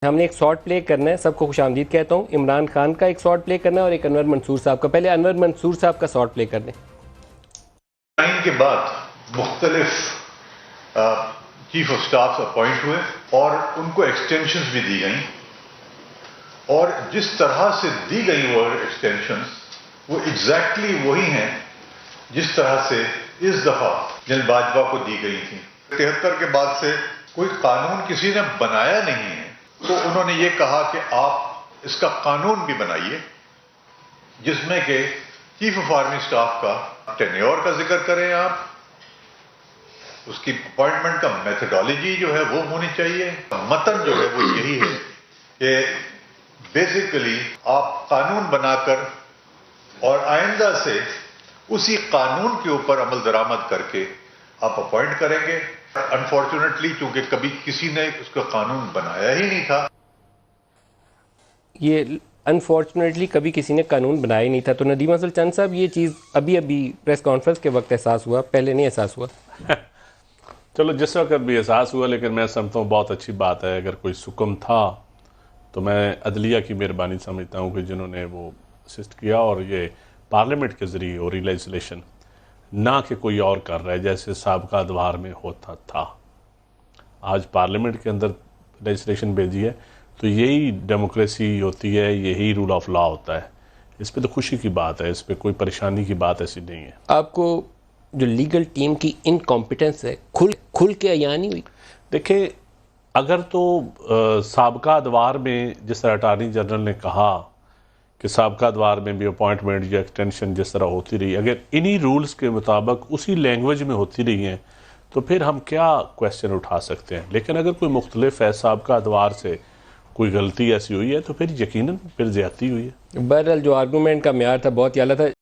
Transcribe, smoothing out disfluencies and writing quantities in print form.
हमने एक short play करना है, सबको खुशामदीद कहता हूँ। इमरान खान का एक शॉर्ट प्ले करना है और एक अनवर मंसूर साहब का। पहले अनवर मंसूर साहब का शॉर्ट प्ले कर दें। टाइम के बाद मुख्तलिफ चीफ ऑफ स्टाफ अपॉइंट हुए और उनको एक्सटेंशंस भी दी गई, और जिस तरह से दी गई वो एक्सटेंशंस वो एग्जैक्टली वही हैं जिस तरह से इस दफा जनरल बाजवा को दी गई थी। 73 के बाद से कोई कानून किसी ने बनाया नहीं है, तो उन्होंने ये कहा कि आप इसका कानून भी बनाइए जिसमें कि चीफ ऑफ आर्मी स्टाफ का टेन्योर का जिक्र करें, आप उसकी अपॉइंटमेंट का मेथोडोलॉजी जो है वो होनी चाहिए। मतन जो है वो यही है कि बेसिकली आप कानून बनाकर और आइंदा से उसी कानून के ऊपर अमल दरामद करके आप अपॉइंट करेंगे। अनफॉर्चुनेटली चूंकि कभी किसी ने उसका कानून बनाया ही नहीं था, ये अनफॉर्चुनेटली कभी किसी ने कानून बनाया ही नहीं था। तो नदीम अफजल चंद साहब, ये चीज़ अभी अभी प्रेस कॉन्फ्रेंस के वक्त एहसास हुआ, पहले नहीं एहसास हुआ? चलो जिस वक्त भी एहसास हुआ, लेकिन मैं समझता हूँ बहुत अच्छी बात है। अगर कोई सुकम था तो मैं अदलिया की मेहरबानी समझता हूँ कि जिन्होंने वो असिस्ट किया, और ये पार्लियामेंट के ज़रिए और लेजिस्लेशन ना कि कोई और कर रहा है जैसे साबका अदवार में होता था। आज पार्लियामेंट के अंदर लेजिस्लेशन भेजी है, तो यही डेमोक्रेसी होती है, यही रूल ऑफ लॉ होता है। इस पे तो खुशी की बात है, इस पे कोई परेशानी की बात ऐसी नहीं है। आपको जो लीगल टीम की इनकॉम्पिटेंस है खुल के अयान नहीं हुई? देखिए, अगर तो साबका अदवार में जिस तरह अटार्नी जनरल ने कहा कि साबका अदवार में भी अपॉइंटमेंट या एक्सटेंशन जिस तरह होती रही, अगर इन्हीं रूल्स के मुताबिक उसी लैंग्वेज में होती रही हैं तो फिर हम क्या क्वेश्चन उठा सकते हैं। लेकिन अगर कोई मुख्तलिफ है, साबका अदवार से कोई गलती ऐसी हुई है, तो फिर यकीनन फिर ज़्यादती हुई है। बहरहाल जो आर्गूमेंट का म्यार था बहुत ही आला था।